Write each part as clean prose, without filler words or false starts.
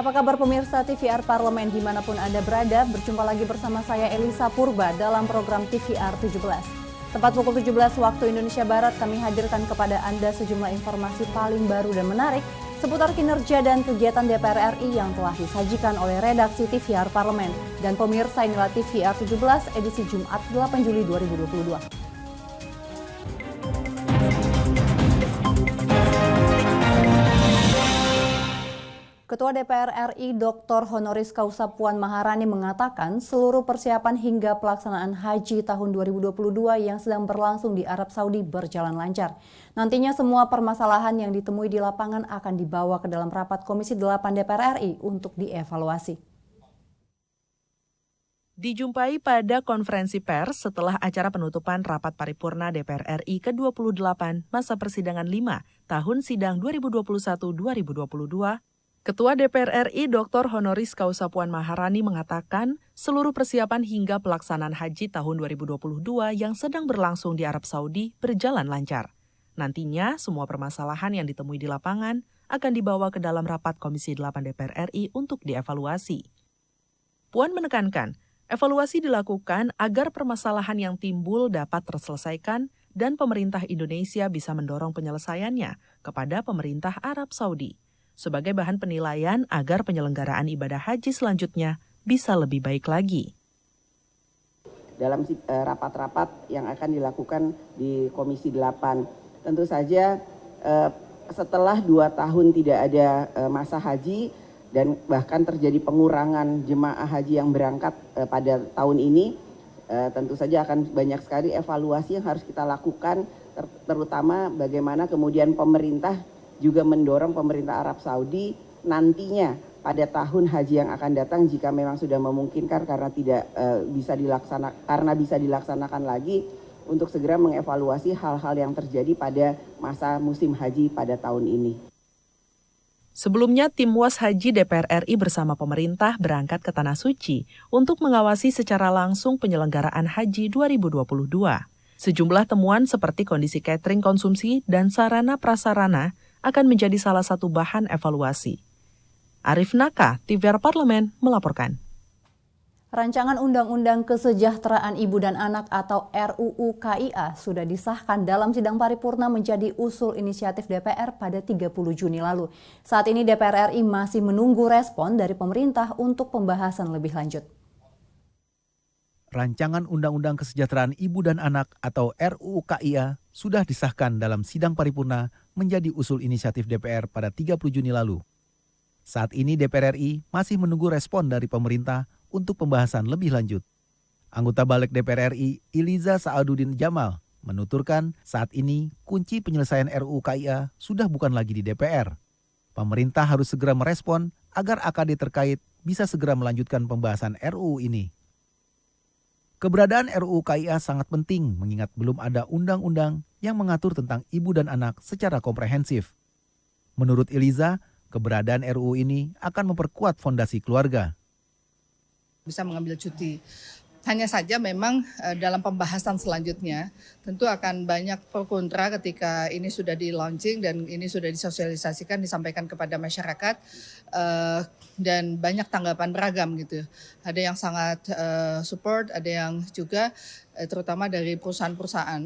Apa kabar pemirsa TVR Parlemen dimanapun Anda berada, berjumpa lagi bersama saya Elisa Purba dalam program TVR 17. Tepat pukul 17 waktu Indonesia Barat kami hadirkan kepada Anda sejumlah informasi paling baru dan menarik seputar kinerja dan kegiatan DPR RI yang telah disajikan oleh redaksi TVR Parlemen. Dan pemirsa, inilah TVR 17 edisi Jumat 8 Juli 2022. Ketua DPR RI Dr. Honoris Causa Puan Maharani mengatakan seluruh persiapan hingga pelaksanaan haji tahun 2022 yang sedang berlangsung di Arab Saudi berjalan lancar. Nantinya semua permasalahan yang ditemui di lapangan akan dibawa ke dalam rapat Komisi 8 DPR RI untuk dievaluasi. Dijumpai pada konferensi pers setelah acara penutupan rapat paripurna DPR RI ke-28 masa persidangan 5 tahun sidang 2021-2022, Ketua DPR RI Dr. Honoris Causa Puan Maharani mengatakan seluruh persiapan hingga pelaksanaan haji tahun 2022 yang sedang berlangsung di Arab Saudi berjalan lancar. Nantinya semua permasalahan yang ditemui di lapangan akan dibawa ke dalam rapat Komisi 8 DPR RI untuk dievaluasi. Puan menekankan, evaluasi dilakukan agar permasalahan yang timbul dapat terselesaikan dan pemerintah Indonesia bisa mendorong penyelesaiannya kepada pemerintah Arab Saudi sebagai bahan penilaian agar penyelenggaraan ibadah haji selanjutnya bisa lebih baik lagi. Dalam rapat-rapat yang akan dilakukan di Komisi 8, tentu saja setelah 2 tahun tidak ada masa haji dan bahkan terjadi pengurangan jemaah haji yang berangkat pada tahun ini, tentu saja akan banyak sekali evaluasi yang harus kita lakukan, terutama bagaimana kemudian pemerintah juga mendorong pemerintah Arab Saudi nantinya pada tahun haji yang akan datang jika memang sudah memungkinkan karena bisa dilaksanakan lagi untuk segera mengevaluasi hal-hal yang terjadi pada masa musim haji pada tahun ini. Sebelumnya, tim Was Haji DPR RI bersama pemerintah berangkat ke Tanah Suci untuk mengawasi secara langsung penyelenggaraan haji 2022. Sejumlah temuan seperti kondisi catering konsumsi dan sarana prasarana akan menjadi salah satu bahan evaluasi. Arif Naka, TVR Parlemen, melaporkan. Rancangan Undang-Undang Kesejahteraan Ibu dan Anak atau RUU KIA sudah disahkan dalam sidang paripurna menjadi usul inisiatif DPR pada 30 Juni lalu. Saat ini DPR RI masih menunggu respon dari pemerintah untuk pembahasan lebih lanjut. Rancangan Undang-Undang Kesejahteraan Ibu dan Anak atau RUU KIA sudah disahkan dalam sidang paripurna menjadi usul inisiatif DPR pada 30 Juni lalu. Saat ini DPR RI masih menunggu respon dari pemerintah untuk pembahasan lebih lanjut. Anggota Balik DPR RI Iliza Sa'aduddin Jamal menuturkan saat ini kunci penyelesaian RUU KIA sudah bukan lagi di DPR. Pemerintah harus segera merespon agar AKD terkait bisa segera melanjutkan pembahasan RUU ini. Keberadaan RUU KIA sangat penting mengingat belum ada undang-undang yang mengatur tentang ibu dan anak secara komprehensif. Menurut Iliza, keberadaan RUU ini akan memperkuat fondasi keluarga. Bisa mengambil cuti. Hanya saja memang dalam pembahasan selanjutnya tentu akan banyak pro kontra ketika ini sudah di-launching dan ini sudah disosialisasikan, disampaikan kepada masyarakat dan banyak tanggapan beragam gitu. Ada yang sangat support, ada yang juga terutama dari perusahaan-perusahaan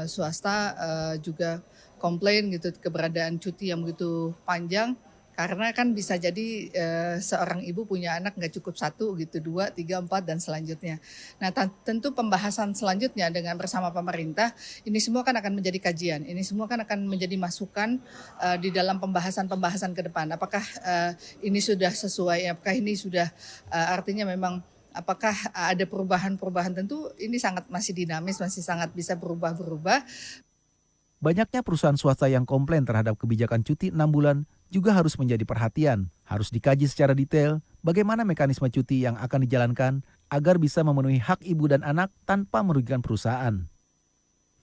swasta juga komplain gitu keberadaan cuti yang begitu panjang. Karena kan bisa jadi seorang ibu punya anak nggak cukup 1 gitu, 2, 3, 4 dan selanjutnya. Nah tentu pembahasan selanjutnya dengan bersama pemerintah ini semua kan akan menjadi kajian, ini semua kan akan menjadi masukan di dalam pembahasan ke depan. Apakah ini sudah sesuai, apakah ini sudah artinya memang apakah ada perubahan-perubahan, tentu ini sangat masih dinamis, masih sangat bisa berubah-berubah. Banyaknya perusahaan swasta yang komplain terhadap kebijakan cuti 6 bulan juga harus menjadi perhatian. Harus dikaji secara detail bagaimana mekanisme cuti yang akan dijalankan agar bisa memenuhi hak ibu dan anak tanpa merugikan perusahaan.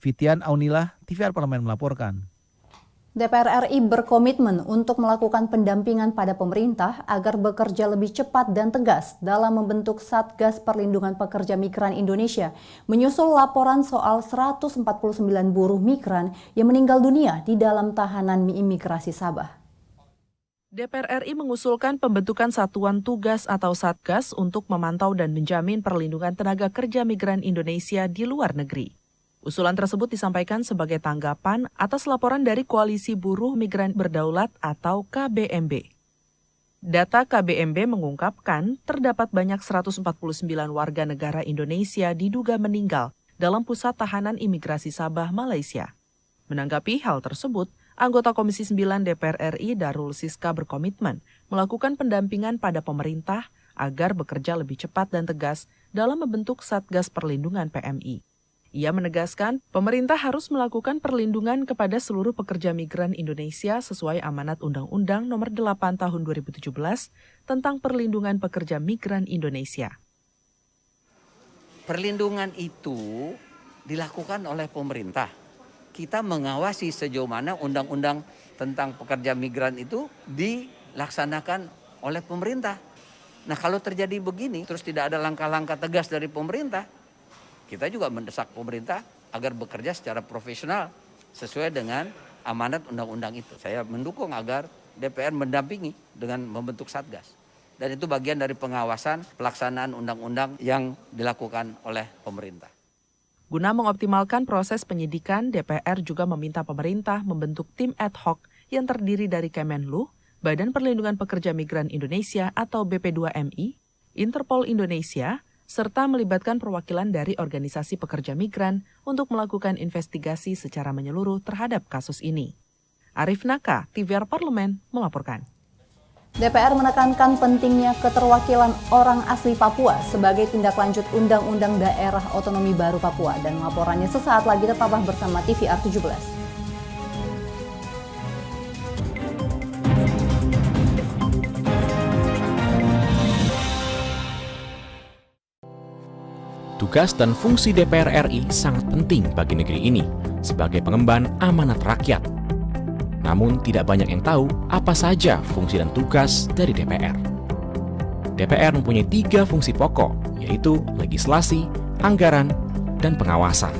Fitian Aunilah, TVR Parlemen melaporkan. DPR RI berkomitmen untuk melakukan pendampingan pada pemerintah agar bekerja lebih cepat dan tegas dalam membentuk Satgas Perlindungan Pekerja Migran Indonesia, menyusul laporan soal 149 buruh migran yang meninggal dunia di dalam tahanan imigrasi Sabah. DPR RI mengusulkan pembentukan Satuan Tugas atau Satgas untuk memantau dan menjamin perlindungan tenaga kerja migran Indonesia di luar negeri. Usulan tersebut disampaikan sebagai tanggapan atas laporan dari Koalisi Buruh Migran Berdaulat atau KBMB. Data KBMB mengungkapkan terdapat banyak 149 warga negara Indonesia diduga meninggal dalam pusat tahanan imigrasi Sabah, Malaysia. Menanggapi hal tersebut, anggota Komisi 9 DPR RI Darul Siska berkomitmen melakukan pendampingan pada pemerintah agar bekerja lebih cepat dan tegas dalam membentuk Satgas Perlindungan PMI. Ia menegaskan pemerintah harus melakukan perlindungan kepada seluruh pekerja migran Indonesia sesuai amanat Undang-Undang Nomor 8 Tahun 2017 tentang perlindungan pekerja migran Indonesia. Perlindungan itu dilakukan oleh pemerintah. Kita mengawasi sejauh mana undang-undang tentang pekerja migran itu dilaksanakan oleh pemerintah. Nah, kalau terjadi begini, terus tidak ada langkah-langkah tegas dari pemerintah, kita juga mendesak pemerintah agar bekerja secara profesional sesuai dengan amanat undang-undang itu. Saya mendukung agar DPR mendampingi dengan membentuk Satgas. Dan itu bagian dari pengawasan pelaksanaan undang-undang yang dilakukan oleh pemerintah. Guna mengoptimalkan proses penyidikan, DPR juga meminta pemerintah membentuk tim ad hoc yang terdiri dari Kemenlu, Badan Perlindungan Pekerja Migran Indonesia atau BP2MI, Interpol Indonesia, serta melibatkan perwakilan dari organisasi pekerja migran untuk melakukan investigasi secara menyeluruh terhadap kasus ini. Arif Naka, TVR Parlemen, melaporkan. DPR menekankan pentingnya keterwakilan orang asli Papua sebagai tindak lanjut Undang-Undang Daerah Otonomi Baru Papua, dan laporannya sesaat lagi. Tetaplah bersama TVR 17. Tugas dan fungsi DPR RI sangat penting bagi negeri ini sebagai pengemban amanat rakyat. Namun tidak banyak yang tahu apa saja fungsi dan tugas dari DPR. DPR mempunyai 3 fungsi pokok, yaitu legislasi, anggaran, dan pengawasan.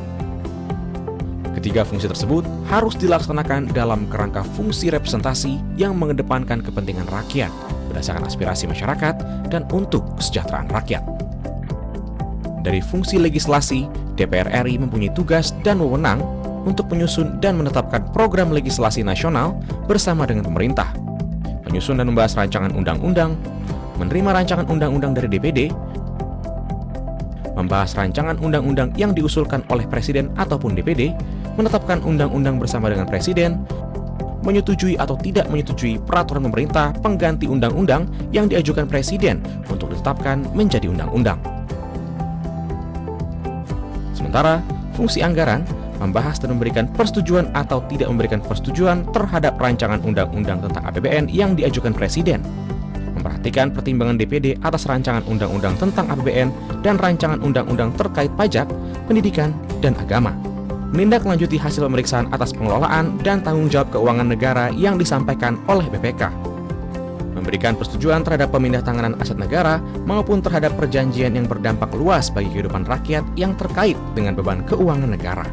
Ketiga fungsi tersebut harus dilaksanakan dalam kerangka fungsi representasi yang mengedepankan kepentingan rakyat berdasarkan aspirasi masyarakat dan untuk kesejahteraan rakyat. Dari fungsi legislasi, DPR RI mempunyai tugas dan wewenang untuk menyusun dan menetapkan program legislasi nasional bersama dengan pemerintah, menyusun dan membahas rancangan undang-undang, menerima rancangan undang-undang dari DPD, membahas rancangan undang-undang yang diusulkan oleh Presiden ataupun DPD, menetapkan undang-undang bersama dengan Presiden, menyetujui atau tidak menyetujui peraturan pemerintah pengganti undang-undang yang diajukan Presiden untuk ditetapkan menjadi undang-undang. Sementara, fungsi anggaran membahas dan memberikan persetujuan atau tidak memberikan persetujuan terhadap rancangan undang-undang tentang APBN yang diajukan Presiden, memperhatikan pertimbangan DPD atas rancangan undang-undang tentang APBN dan rancangan undang-undang terkait pajak, pendidikan, dan agama, menindaklanjuti hasil pemeriksaan atas pengelolaan dan tanggung jawab keuangan negara yang disampaikan oleh BPK, memberikan persetujuan terhadap pemindahantanganan aset negara maupun terhadap perjanjian yang berdampak luas bagi kehidupan rakyat yang terkait dengan beban keuangan negara.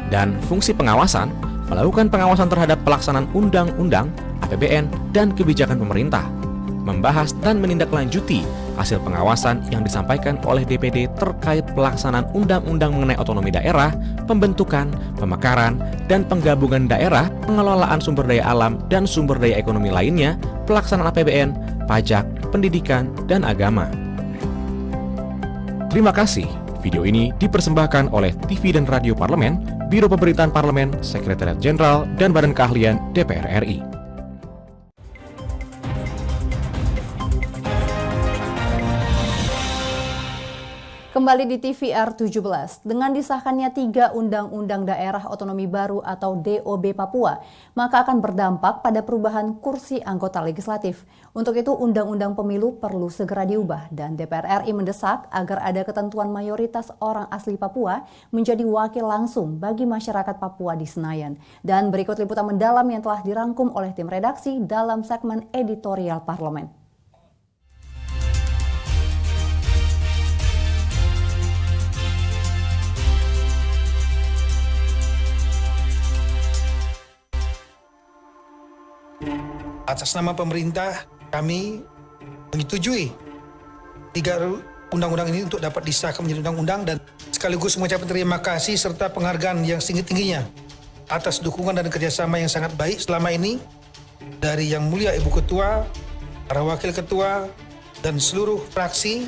Dan fungsi pengawasan, melakukan pengawasan terhadap pelaksanaan undang-undang, APBN, dan kebijakan pemerintah, membahas dan menindaklanjuti hasil pengawasan yang disampaikan oleh DPD terkait pelaksanaan undang-undang mengenai otonomi daerah, pembentukan, pemekaran, dan penggabungan daerah, pengelolaan sumber daya alam dan sumber daya ekonomi lainnya, pelaksanaan APBN, pajak, pendidikan, dan agama. Terima kasih. Video ini dipersembahkan oleh TV dan Radio Parlemen, Biro Pemerintahan Parlemen, Sekretariat Jenderal, dan Badan Keahlian DPR RI. Kembali di TVR 17, dengan disahkannya 3 Undang-Undang Daerah Otonomi Baru atau DOB Papua, maka akan berdampak pada perubahan kursi anggota legislatif. Untuk itu, Undang-Undang Pemilu perlu segera diubah dan DPR RI mendesak agar ada ketentuan mayoritas orang asli Papua menjadi wakil langsung bagi masyarakat Papua di Senayan. Dan berikut liputan mendalam yang telah dirangkum oleh tim redaksi dalam segmen editorial Parlemen. atas nama pemerintah kami menyetujui 3 undang-undang ini untuk dapat disahkan menjadi undang-undang dan sekaligus mengucapkan terima kasih serta penghargaan yang setinggi-tingginya atas dukungan dan kerjasama yang sangat baik selama ini dari Yang Mulia Ibu Ketua, para Wakil Ketua, dan seluruh fraksi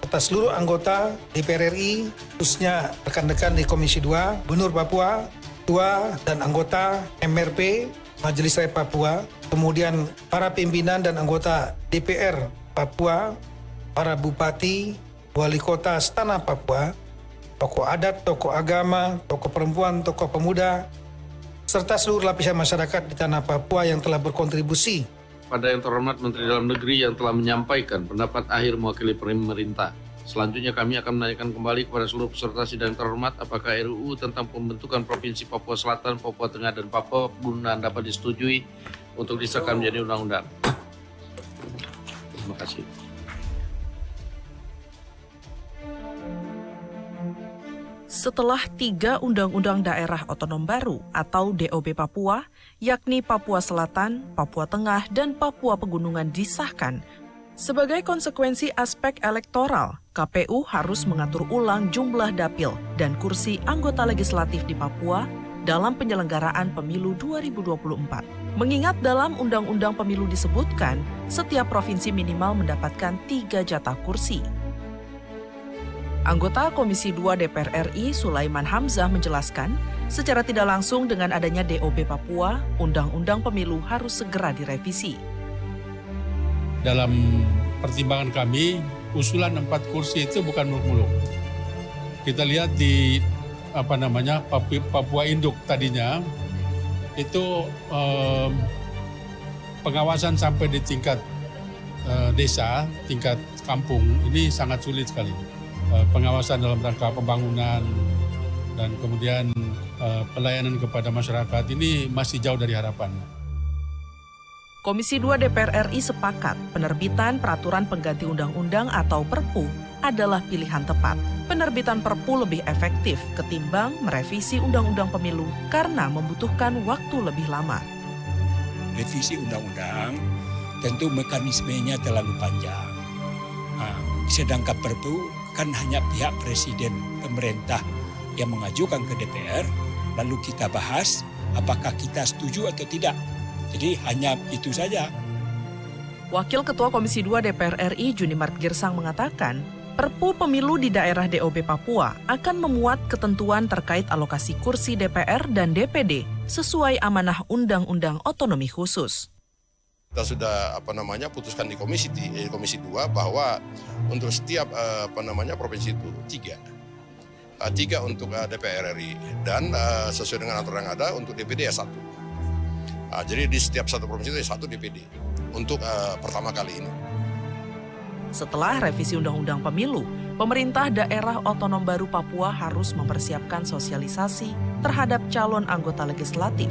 serta seluruh anggota DPR RI, khususnya rekan-rekan di Komisi 2, Gubernur Papua, Ketua dan anggota MRP, Majelis Rakyat Papua, kemudian para pimpinan dan anggota DPR Papua, para bupati, wali kota setanah Papua, tokoh adat, tokoh agama, tokoh perempuan, tokoh pemuda, serta seluruh lapisan masyarakat di tanah Papua yang telah berkontribusi. Pada yang terhormat Menteri Dalam Negeri yang telah menyampaikan pendapat akhir mewakili pemerintah. Selanjutnya kami akan menanyakan kembali kepada seluruh peserta sidang terhormat apakah RUU tentang pembentukan Provinsi Papua Selatan, Papua Tengah, dan Papua Pegunungan dapat disetujui untuk disahkan menjadi undang-undang. Terima kasih. Setelah 3 undang-undang daerah otonom baru atau DOB Papua, yakni Papua Selatan, Papua Tengah, dan Papua Pegunungan disahkan, sebagai konsekuensi aspek elektoral, KPU harus mengatur ulang jumlah dapil dan kursi anggota legislatif di Papua dalam penyelenggaraan pemilu 2024. Mengingat dalam Undang-Undang Pemilu disebutkan, setiap provinsi minimal mendapatkan 3 jatah kursi. Anggota Komisi 2 DPR RI Sulaiman Hamzah menjelaskan, secara tidak langsung dengan adanya DOB Papua, Undang-Undang Pemilu harus segera direvisi. Dalam pertimbangan kami, usulan 4 kursi itu bukan muluk-muluk. Kita lihat di Papua Induk tadinya, itu pengawasan sampai di tingkat desa, tingkat kampung, ini sangat sulit sekali. Pengawasan dalam rangka pembangunan dan kemudian pelayanan kepada masyarakat ini masih jauh dari harapan. Komisi 2 DPR RI sepakat penerbitan peraturan pengganti undang-undang atau Perpu adalah pilihan tepat. Penerbitan Perpu lebih efektif ketimbang merevisi undang-undang pemilu karena membutuhkan waktu lebih lama. Revisi undang-undang tentu mekanismenya terlalu panjang. Sedangkan Perpu kan hanya pihak presiden pemerintah yang mengajukan ke DPR, lalu kita bahas apakah kita setuju atau tidak. Jadi hanya itu saja. Wakil Ketua Komisi 2 DPR RI Junimart Girsang mengatakan, Perpu pemilu di daerah DOB Papua akan memuat ketentuan terkait alokasi kursi DPR dan DPD sesuai amanah Undang-Undang Otonomi Khusus. Kita sudah putuskan di komisi 2 bahwa untuk setiap provinsi itu 3 untuk DPR RI dan sesuai dengan aturan yang ada untuk DPD ya 1. Jadi di setiap satu provinsi itu 1 DPD untuk pertama kali ini. Setelah revisi Undang-Undang Pemilu, pemerintah daerah otonom baru Papua harus mempersiapkan sosialisasi terhadap calon anggota legislatif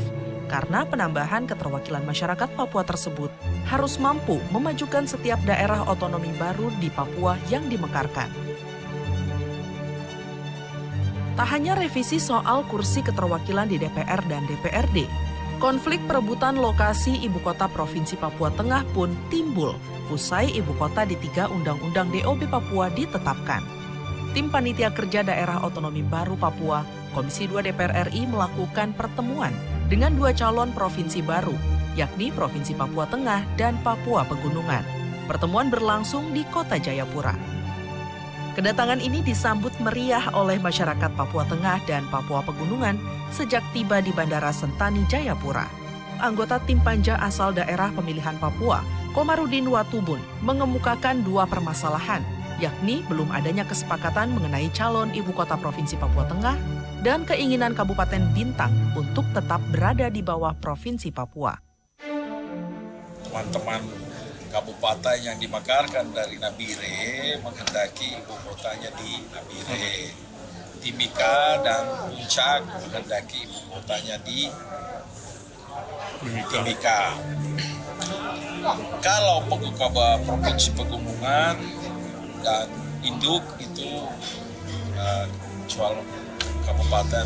karena penambahan keterwakilan masyarakat Papua tersebut harus mampu memajukan setiap daerah otonomi baru di Papua yang dimekarkan. Tak hanya revisi soal kursi keterwakilan di DPR dan DPRD, konflik perebutan lokasi ibu kota Provinsi Papua Tengah pun timbul usai ibu kota di 3 undang-undang DOB Papua ditetapkan. Tim Panitia Kerja Daerah Otonomi Baru Papua, Komisi 2 DPR RI melakukan pertemuan dengan 2 calon provinsi baru, yakni Provinsi Papua Tengah dan Papua Pegunungan. Pertemuan berlangsung di Kota Jayapura. Kedatangan ini disambut meriah oleh masyarakat Papua Tengah dan Papua Pegunungan sejak tiba di Bandara Sentani Jayapura. Anggota tim panja asal daerah pemilihan Papua, Komarudin Watubun, mengemukakan 2 permasalahan, yakni belum adanya kesepakatan mengenai calon ibu kota Provinsi Papua Tengah dan keinginan Kabupaten Bintang untuk tetap berada di bawah Provinsi Papua. Teman-teman kabupaten yang dimekarkan dari Nabire menghendaki ibu kotanya di Nabire. Timika dan Puncak menghendaki ibu kotanya di Timika. Kalau Provinsi Pegunungan dan Induk itu soal Kabupaten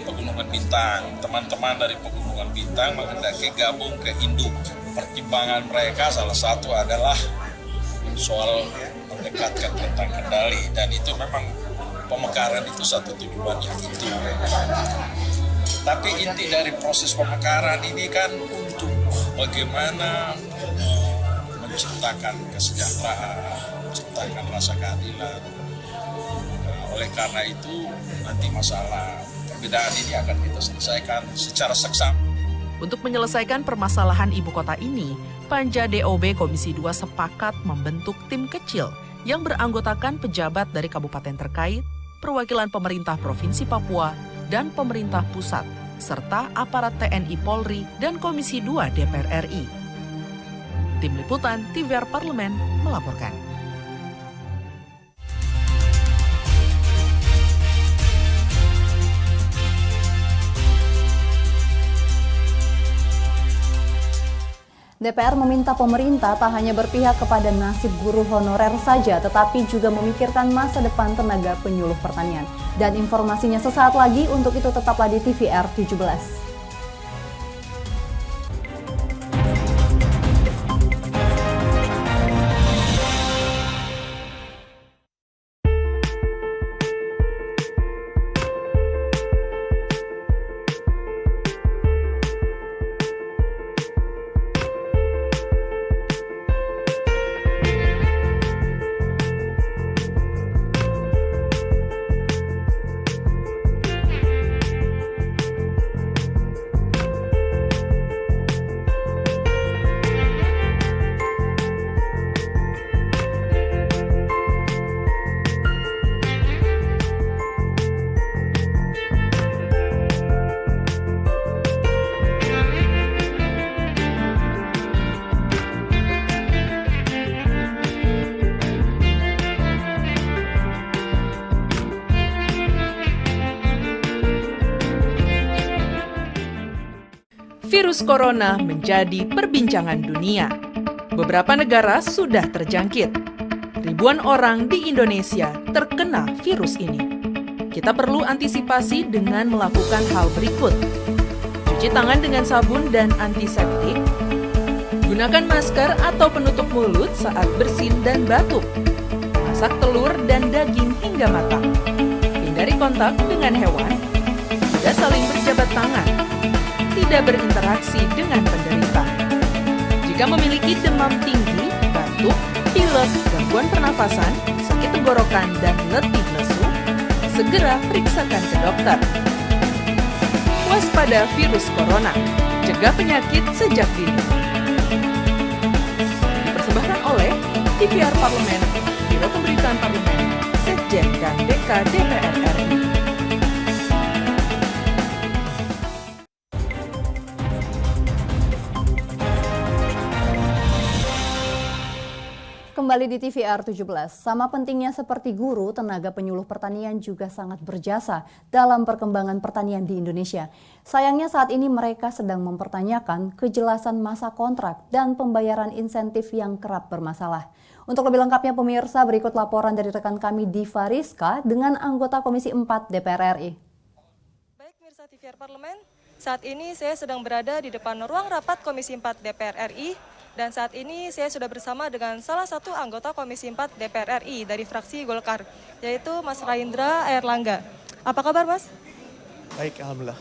Pegunungan Bintang. Teman-teman dari Pegunungan Bintang menghendaki gabung ke Induk. Pertimbangan mereka salah satu adalah soal mendekatkan rentang kendali, dan itu memang pemekaran itu satu tujuannya itu. Tapi inti dari proses pemekaran ini kan untuk bagaimana menciptakan kesejahteraan, menciptakan rasa keadilan. Oleh karena itu nanti masalah perbedaan ini akan kita selesaikan secara seksama. Untuk menyelesaikan permasalahan ibu kota ini, Panja DOB Komisi 2 sepakat membentuk tim kecil yang beranggotakan pejabat dari kabupaten terkait, perwakilan pemerintah Provinsi Papua, dan pemerintah pusat, serta aparat TNI Polri dan Komisi 2 DPR RI. Tim Liputan TVR Parlemen melaporkan. DPR meminta pemerintah tak hanya berpihak kepada nasib guru honorer saja, tetapi juga memikirkan masa depan tenaga penyuluh pertanian. Dan informasinya sesaat lagi, untuk itu tetaplah di TVR 17. Virus corona menjadi perbincangan dunia. Beberapa negara sudah terjangkit. Ribuan orang di Indonesia terkena virus ini. Kita perlu antisipasi dengan melakukan hal berikut. Cuci tangan dengan sabun dan antiseptik. Gunakan masker atau penutup mulut saat bersin dan batuk. Masak telur dan daging hingga matang. Hindari kontak dengan hewan. Tidak saling berjabat tangan. Tidak berinteraksi dengan penderita. Jika memiliki demam tinggi, batuk, pilek, gangguan pernafasan, sakit tenggorokan, dan letih lesu, segera periksakan ke dokter. Waspada virus corona, cegah penyakit sejak dini. Dipersembahkan oleh TVR Parlemen, Biro Pemberitaan Parlemen, Sekjen dan DK DPR RI. Kembali di TVR 17, sama pentingnya seperti guru, tenaga penyuluh pertanian juga sangat berjasa dalam perkembangan pertanian di Indonesia. Sayangnya saat ini mereka sedang mempertanyakan kejelasan masa kontrak dan pembayaran insentif yang kerap bermasalah. Untuk lebih lengkapnya pemirsa, berikut laporan dari rekan kami Diva Rizka dengan anggota Komisi 4 DPR RI. Baik pemirsa TVR Parlemen, saat ini saya sedang berada di depan ruang rapat Komisi 4 DPR RI. Dan saat ini saya sudah bersama dengan salah satu anggota Komisi 4 DPR RI dari fraksi Golkar, yaitu Mas Raindra Airlangga. Apa kabar, Mas? Baik, Alhamdulillah.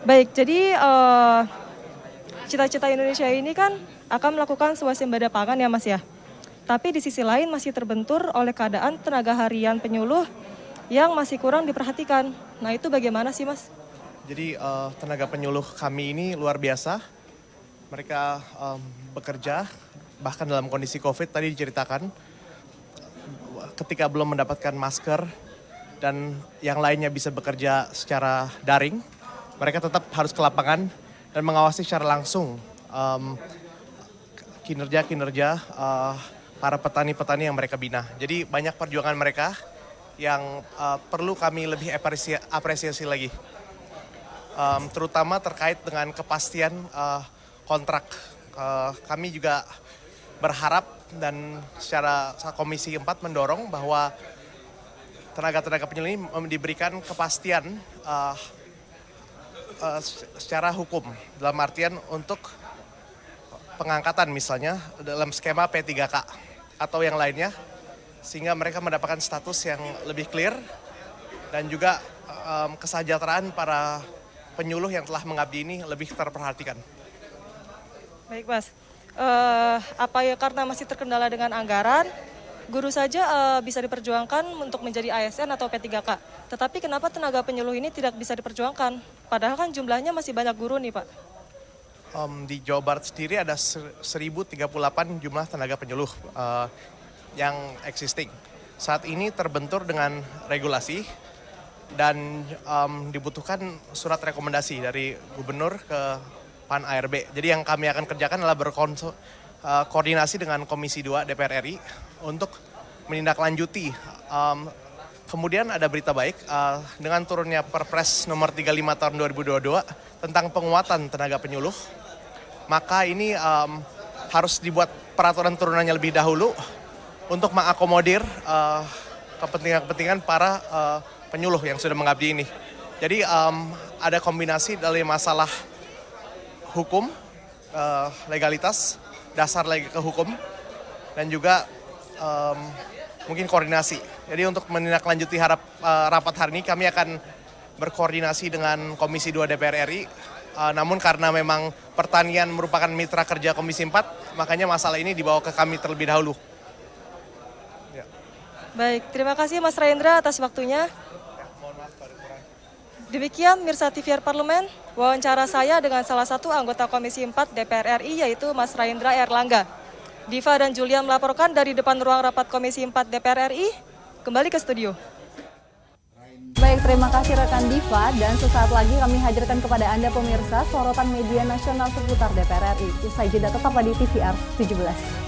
Baik, jadi cita-cita Indonesia ini kan akan melakukan swasembada pangan ya, Mas ya. Tapi di sisi lain masih terbentur oleh keadaan tenaga harian penyuluh yang masih kurang diperhatikan. Nah itu bagaimana sih, Mas? Jadi tenaga penyuluh kami ini luar biasa. Mereka bekerja, bahkan dalam kondisi COVID tadi diceritakan, ketika belum mendapatkan masker dan yang lainnya bisa bekerja secara daring, mereka tetap harus ke lapangan dan mengawasi secara langsung kinerja para petani-petani yang mereka bina. Jadi banyak perjuangan mereka yang perlu kami lebih apresiasi lagi, terutama terkait dengan kepastian kontrak. Kami juga berharap dan secara Komisi 4 mendorong bahwa tenaga-tenaga penyuluh ini diberikan kepastian secara hukum, dalam artian untuk pengangkatan misalnya dalam skema P3K atau yang lainnya, sehingga mereka mendapatkan status yang lebih clear dan juga kesejahteraan para penyuluh yang telah mengabdi ini lebih terperhatikan. Baik Mas, apa ya karena masih terkendala dengan anggaran, guru saja bisa diperjuangkan untuk menjadi ASN atau P3K. Tetapi kenapa tenaga penyuluh ini tidak bisa diperjuangkan? Padahal kan jumlahnya masih banyak guru nih Pak. Di Jawa Barat sendiri ada 1038 jumlah tenaga penyuluh yang existing. Saat ini terbentur dengan regulasi dan dibutuhkan surat rekomendasi dari gubernur ke PAN ARB. Jadi yang kami akan kerjakan adalah koordinasi dengan Komisi 2 DPR RI untuk menindaklanjuti. Kemudian ada berita baik, dengan turunnya Perpres nomor 35 tahun 2022 tentang penguatan tenaga penyuluh, maka ini harus dibuat peraturan turunannya lebih dahulu untuk mengakomodir kepentingan-kepentingan para penyuluh yang sudah mengabdi ini. Jadi ada kombinasi dari masalah hukum, legalitas, dasar lagi ke hukum, dan juga mungkin koordinasi. Jadi untuk menindaklanjuti rapat hari ini kami akan berkoordinasi dengan Komisi 2 DPR RI. Namun karena memang pertanian merupakan mitra kerja Komisi 4, makanya masalah ini dibawa ke kami terlebih dahulu. Ya. Baik, terima kasih Mas Raindra atas waktunya. Demikian Mirsa TVR Parlemen, wawancara saya dengan salah satu anggota Komisi 4 DPR RI yaitu Mas Raindra Erlangga. Diva dan Julia melaporkan dari depan ruang rapat Komisi 4 DPR RI. Kembali ke studio. Baik, terima kasih rekan Diva, dan sesaat lagi kami hadirkan kepada Anda pemirsa sorotan media nasional seputar DPR RI. Usai jeda tetaplah di TVR 17.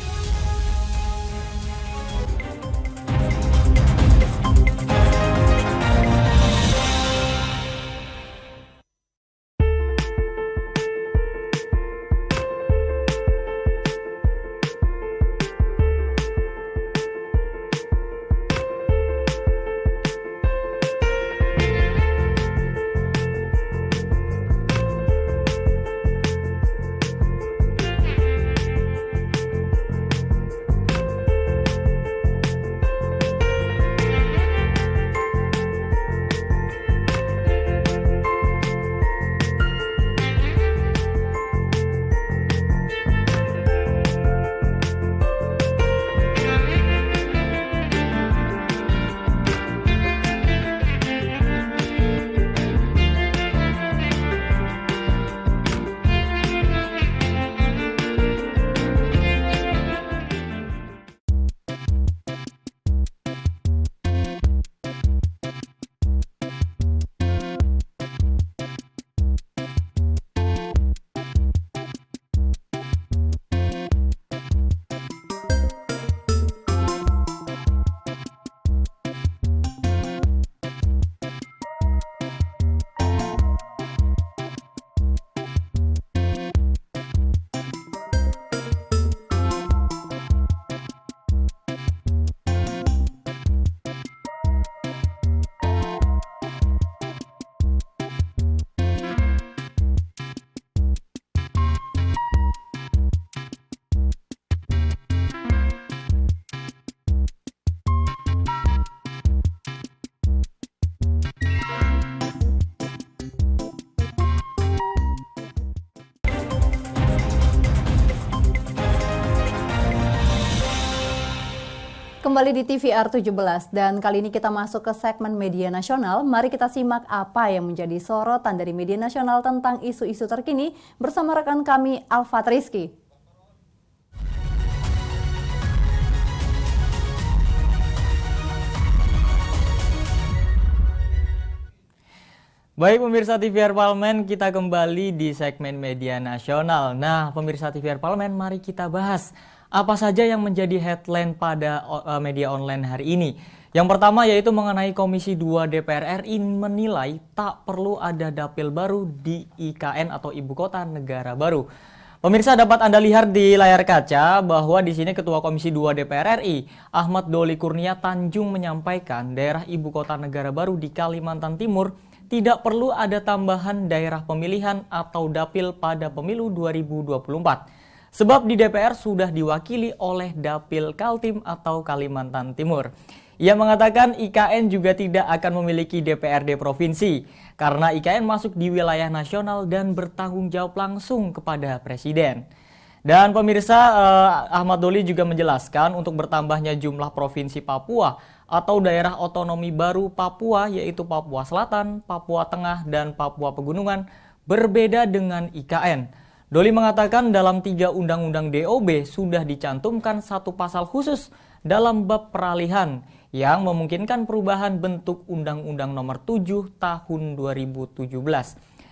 Kembali di TVR 17 dan kali ini kita masuk ke segmen media nasional. Mari kita simak apa yang menjadi sorotan dari media nasional tentang isu-isu terkini bersama rekan kami Alfat Rizky. Baik pemirsa TVR Parlemen, kita kembali di segmen media nasional. Nah pemirsa TVR Parlemen, mari kita bahas apa saja yang menjadi headline pada media online hari ini. Yang pertama yaitu mengenai Komisi 2 DPR RI menilai tak perlu ada dapil baru di IKN atau Ibu Kota Negara Baru. Pemirsa, dapat Anda lihat di layar kaca bahwa di sini Ketua Komisi 2 DPR RI, Ahmad Doli Kurnia Tanjung menyampaikan daerah ibu kota negara baru di Kalimantan Timur tidak perlu ada tambahan daerah pemilihan atau dapil pada pemilu 2024. Sebab di DPR sudah diwakili oleh Dapil Kaltim atau Kalimantan Timur. Ia mengatakan IKN juga tidak akan memiliki DPRD provinsi karena IKN masuk di wilayah nasional dan bertanggung jawab langsung kepada Presiden. Dan pemirsa, Ahmad Doli juga menjelaskan untuk bertambahnya jumlah provinsi Papua atau daerah otonomi baru Papua yaitu Papua Selatan, Papua Tengah, dan Papua Pegunungan berbeda dengan IKN. Doli mengatakan dalam 3 undang-undang DOB sudah dicantumkan satu pasal khusus dalam bab peralihan yang memungkinkan perubahan bentuk Undang-Undang Nomor 7 Tahun 2017.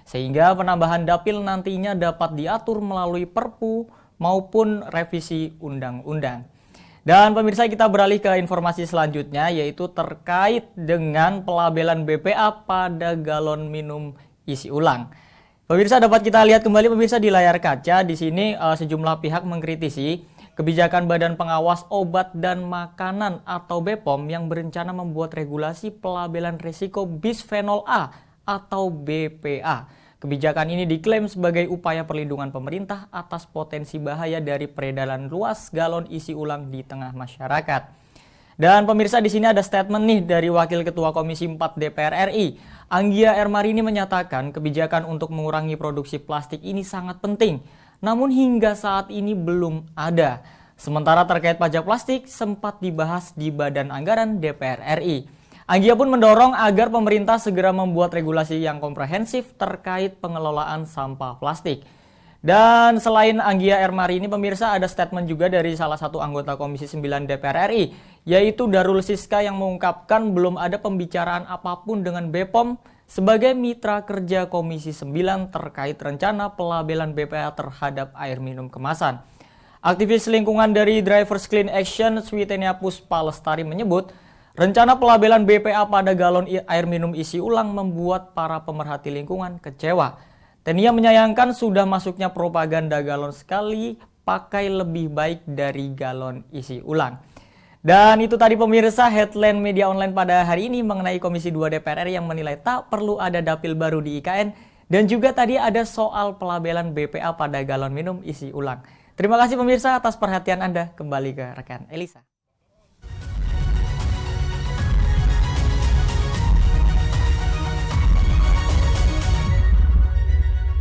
Sehingga penambahan dapil nantinya dapat diatur melalui Perpu maupun revisi undang-undang. Dan pemirsa, kita beralih ke informasi selanjutnya yaitu terkait dengan pelabelan BPA pada galon minum isi ulang. Pemirsa, dapat kita lihat kembali pemirsa di layar kaca. Di sini sejumlah pihak mengkritisi kebijakan Badan Pengawas Obat dan Makanan atau BPOM yang berencana membuat regulasi pelabelan risiko bisphenol A atau BPA. Kebijakan ini diklaim sebagai upaya perlindungan pemerintah atas potensi bahaya dari peredaran luas galon isi ulang di tengah masyarakat. Dan pemirsa, di sini ada statement nih dari Wakil Ketua Komisi 4 DPR RI, Anggia Ermarini menyatakan kebijakan untuk mengurangi produksi plastik ini sangat penting. Namun hingga saat ini belum ada. Sementara terkait pajak plastik sempat dibahas di Badan Anggaran DPR RI. Anggia pun mendorong agar pemerintah segera membuat regulasi yang komprehensif terkait pengelolaan sampah plastik. Dan selain Anggia Ermarini, pemirsa, ada statement juga dari salah satu anggota Komisi 9 DPR RI, yaitu Darul Siska yang mengungkapkan belum ada pembicaraan apapun dengan BPOM sebagai mitra kerja Komisi 9 terkait rencana pelabelan BPA terhadap air minum kemasan. Aktivis lingkungan dari Drivers Clean Action, Switenia Puspa Lestari menyebut, rencana pelabelan BPA pada galon air minum isi ulang membuat para pemerhati lingkungan kecewa. Tenia menyayangkan sudah masuknya propaganda galon sekali pakai lebih baik dari galon isi ulang. Dan itu tadi pemirsa headline media online pada hari ini mengenai Komisi 2 DPR RI yang menilai tak perlu ada dapil baru di IKN. Dan juga tadi ada soal pelabelan BPA pada galon minum isi ulang. Terima kasih pemirsa atas perhatian Anda. Kembali ke rekan Elisa.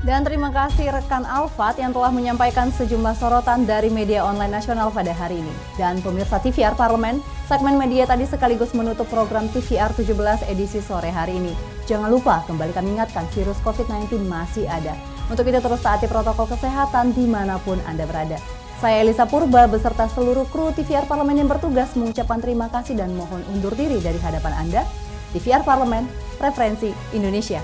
Dan terima kasih rekan Alfat yang telah menyampaikan sejumlah sorotan dari media online nasional pada hari ini. Dan pemirsa TVR Parlemen, segmen media tadi sekaligus menutup program TVR 17 edisi sore hari ini. Jangan lupa kembali kami ingatkan virus COVID-19 masih ada. Untuk itu terus taati protokol kesehatan dimanapun Anda berada. Saya Elisa Purba beserta seluruh kru TVR Parlemen yang bertugas mengucapkan terima kasih dan mohon undur diri dari hadapan Anda. TVR Parlemen, referensi Indonesia.